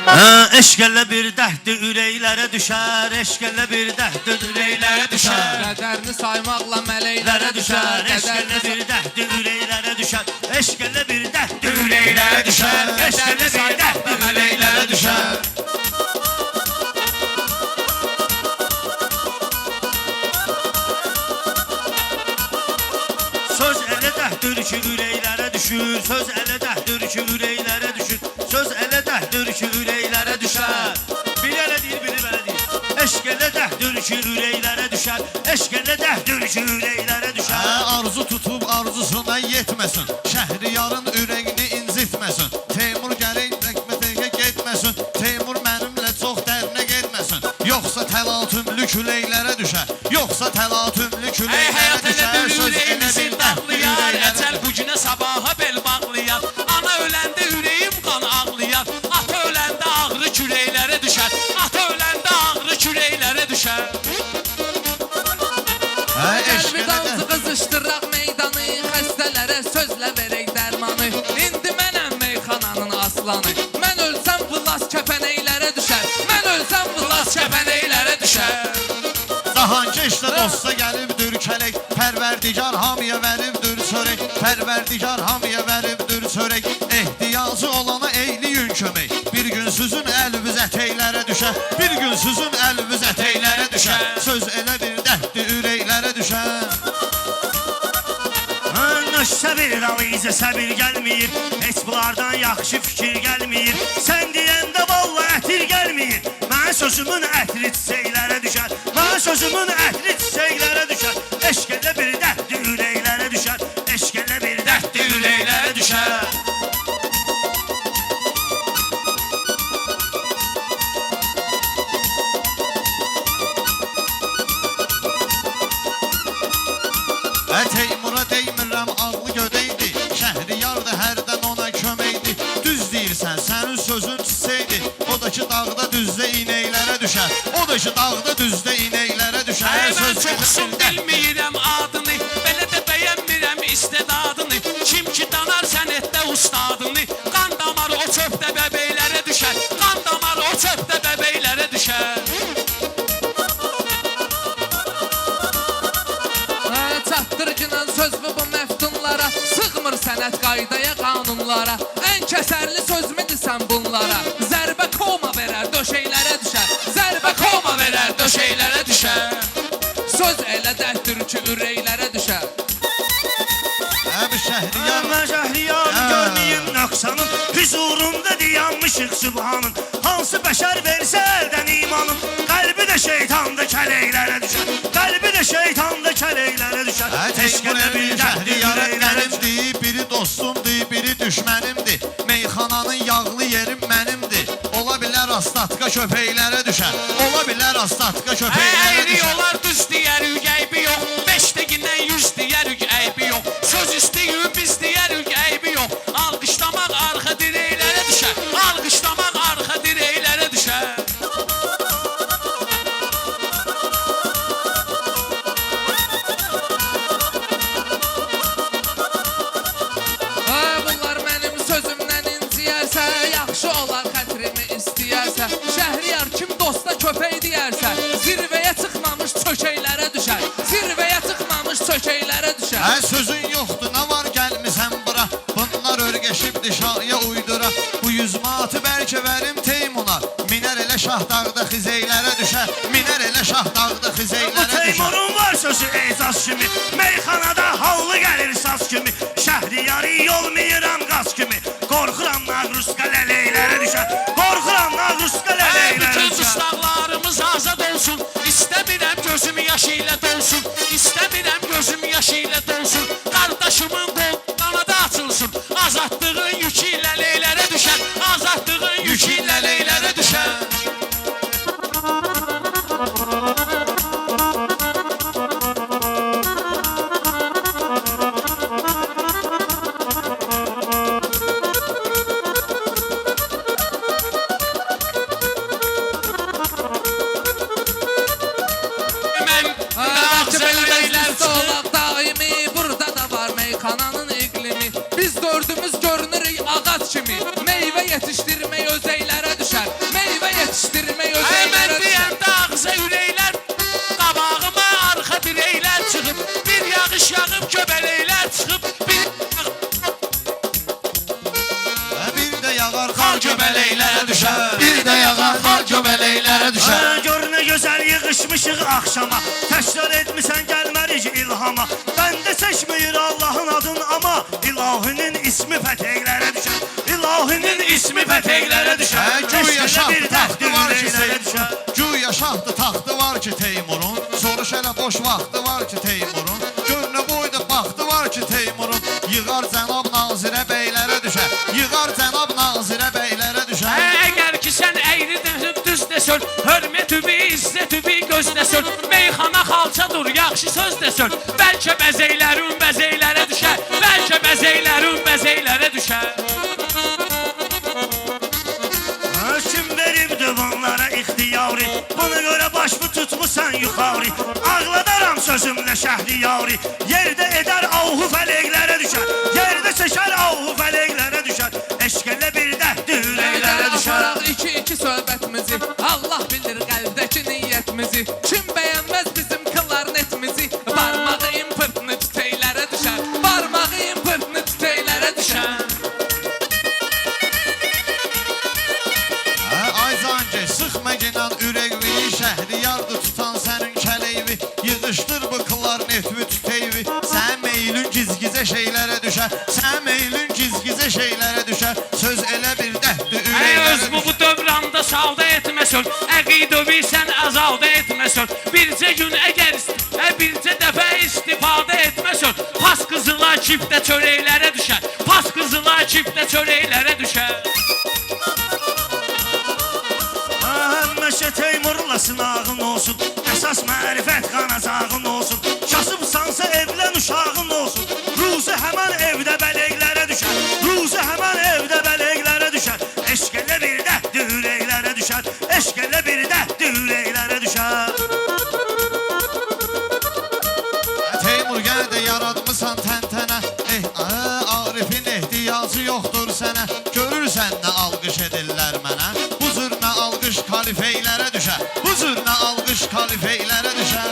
Eşkələ bir dəhdi ürəklərə düşər, eşkələ bir dəhdi ürəklərə düşər. Qədərini saymaqla mələklərə düşər. Eşkələ bir dəhdi ürəklərə düşər, eşkələ bir dəhdi ürəklərə düşər, eşkələ bir dəhdi mələklərə düşər. Söz elə dəhdir ki ürəklərə düşür, söz elə dəhdir ki ürəklərə düşür, söz elə dəhdir ki ürəklərə düşər. Biri elə deyir, biri belə deyir. Eşq elə dəhdir ki ürəklərə düşər, eşq elə dəhdir ki ürəklərə düşər. Arzu tutub arzusuna yetməsin, Şəhriyarın ürəyini incitməsin. Teymur gələk rəqmətə getməsin, Teymur mənimlə çox dərinə getməsin. Yoxsa təlatümlü küləklərə düşər, yoxsa təlatümlü küləklərə düşər. Söz Ürəyimizin dağlayar, əcəl bu günə sabaha bel bağlayar. Ana öləndə ürəyim qan ağlayar, ata öləndə ağrı kürəklərə düşər, ata öləndə ağrı kürəklərə düşər. Qəlbi dansı qızışdıraq meydanı, xəstələrə sözlə verək dərmanı. İndi mənəm meyxananın aslanı, mən ölsəm vılas kəpənəklərə düşər, mən ölsəm vılas kəpənəklərə düşər. Cahankeşlə dosta gəlibdir kələk, Pərverdigar hamıya veribdir çörək, Pərverdigar hamıya veribdir çörək. Ehtiyacı olana eyliyin kömək, bir gün sizin əliniz ətəklərə düşər, bir gün sizin əliniz ətəklərə düşər. Söz elə bir dəhdi ürəklərə düşər. Səbir dalıyıca səbir gəlməyir, heç bunlardan yaxşı fikir gəlməyir. Sən deyəndə valla ətir gəlməyir, mən sözümün ətri çiçəklərə düşər, mən sözümün ətri çiçəklərə düşər. Eşq elə bir dəhdi ürəklərə düşər, eşq elə bir dəhdi ürəklərə düşər. Teymura deymirəm ağlı gödəydi, Şəhriyar da hərdən ona köməkdi. Düz deyirsən, sənin sözün çiçəkdi, o da ki dağda düzdə inəklərə düşər, o da ki dağda düzdə inəklərə düşər. Mən çoxsun bilmirəm adını, belə də bəyənmirəm istedadını. Kim ki danar sənətdə ustadını, qan damarı o çöpdə bəbəklərə düşər, qan damarı o çöpdə bəbəklərə düşər. Çatdırıcınan sözmü bu məftunlara, sığmır sənət qaydaya qanunlara. Ən kəsərli sözmüdür sən bunlara, zərbə koma verər döşəklərə düşər, zərbə koma verər döşəklərə düşər. Söz elə dəhdir ki ürəklərə düşər. Əbi Şəhriyar, Mən Şəhriyar görməyim nöqsanın, hüzurumda dayanmışıq sübhanın. Hansı bəşər versə əldən imanın, qəlbi də şeytanda kələklərə düşər, qəlbi də şeytanda kələklərə düşər. Teymur evi Şəhriyarı mənimdir, biri dostumdur, biri düşmənimdir. Meyxananın yağlı yerim mənimdir, ola bilər astatka köpəklərə düşər, ola bilər astatka köpəklərə Əyri düşər. olar düz deyərik əybi yox, 5 dəqindən 100 deyərik əybi yox. Söz istəyir biz deyərik əybi yox, alqışlamaq arxa dirəklərə düşər, alqışlamaq arxa dirəklərə düşər. Bunlar mənim sözümdən inciyərsə, yaxşı olar xətrimi istəyərsə. Şəhriyar kim dosta köpək deyərsə, zirvəyə çıxmamış çökəklərə düşər, zirvəyə çıxmamış çökəklərə düşər. Sözün yoxdur, nə var gəlmisən bura, bunlar örgəşibdir şahıya uydura. Bu 100 manatı bəlkə verim Teymuna, minər elə Şahdağda xizəklərə düşər, minər elə Şahdağda xizəklərə düşər. Teymurun var sözü ecaz kimi, meyxanada hallı gəlir saz kimi. Şəhriyarı olmayıram qaz kimi, qorxuram nağrusqa lələklərə düşər, qorxuram nağrusqa lələklərə Bütün düşər. dustaqlarımız azad olsun, İstəmirəm gözüm yaş ilə dolsun, İstəmirəm gözüm yaş ilə dolsun. Qardaşımın qol qanadı açılsın, azadlığın yükü ilə leylərə düşər, azadlığın yükü ilə leylərə düşər. Mən ağzələylər işığı axşama. Təkrar etmisən gəlmərik ilhama. Bəndə çəkməyir Allahın adını ama ilahinin ismi pətəklərə düşər. İlahinin ismi pətəklərə düşər. Güya Eşqində bir şahtı taxtı var ki dərdürlərə düşər. Güya şahtı taxtı var ki Teymurun. Soruş elə boş vaxtı var ki Teymurun. Gönlü boyda baxtı var ki Teymurun. Yığar cənab nazirə beylərə düşər. Yığar cənab nazirə beylərə düşər. Əgər ki sən əyri dönüb düz desör, hörmətübi, izzətübi göz desör, meyxana xalçadır, yaxşı söz desör, bəlkə bəzəklərin bəzəklərə düşər, bəlkə bəzəklərin bəzəklərə düşər. Kim verib divanlara ixtiyari, buna görə başımı tutmusan yuxarı. Ağladaram sözümlə şəhriyari, yerdə edər ahu fələklərə düşər. Yerdə çəkər ahu fələklərə düşər. Eşq elə bir dəhdü ürəklərə düşər. Aparaq iki söhbətimizi, Allah bilir qəlbdəki niyyətimizi. Kim bəyənməz bizim klarnetimizi, barmağı impırtını tütəklərə düşər. Barmağı impırtını tütəklərə düşər. Ay zancı sıxma gedən ürəkviyi, şəhriyardı tutan sənin kəleyvi. Yığışdır bu klarnetvi tüteyvi, sən meylün gizgizə şeylərə düşər. Sən meylün gizgizə şeylərə düşər. Söz elə bir dəhdü ürəklərə Öz bu düşər. dövranda salda etməsör, əqidövi sən azalda etməsör. Bircə gün əgər bircə dəfə istifadə etməsör, pas qızıla çiftə çörəklərə düşər. Pas qızıla çiftə çörəklərə düşər. Həmişə Teymurla sınağın olsun, əsas mərifət qanacağın olsun. Kasıbsansa evlən uşağın olsun, ruzu həmən evdə bələklərə düşər. Ruzu həmən evdə bələklərə düşər. Eşq elə bir dəhdü ürəklərə düşər. Eşq elə bir dəhdü ürəklərə düşər. Teymur gəl də yaratmısan təntənə. Arifin ehtiyacı yoxdur sənə. Görürsən nə alqış edirlər mənə. Bu cür nə alqış kalifeylərə düşər. Bu cür nə alqış kalifeylərə düşər.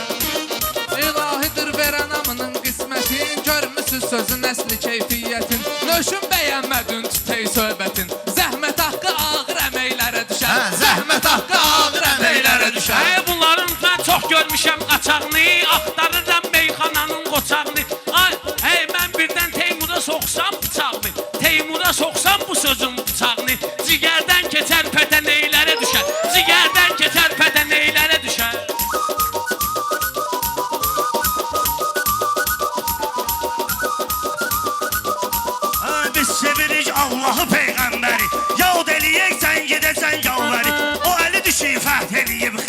İlahidir verən amının qismətin, görmüsüz sözün əsli keyfiyyətin. Nöşün bəyənmədin tütək söhbətin, zəhmət haqqı ağır əməklərə düşər. Zəhmət haqqı ağır əməklərə düşər. Bunların mən çox görmüşəm qaçağını, axtarıram meyxananın qoçağını. Ay, mən birdən Teymura soxsam bıçağını, Teymura soxsam bu sözün bıçağını, cigərdən keçər pətəneylərə düşər, cigərdən keçər pətəneylərə düşər. Biz sevirik Allahı peyğəmbəri. Yad eləyək sən gedəsən yalvarı. O əli düşüb fəth eləyib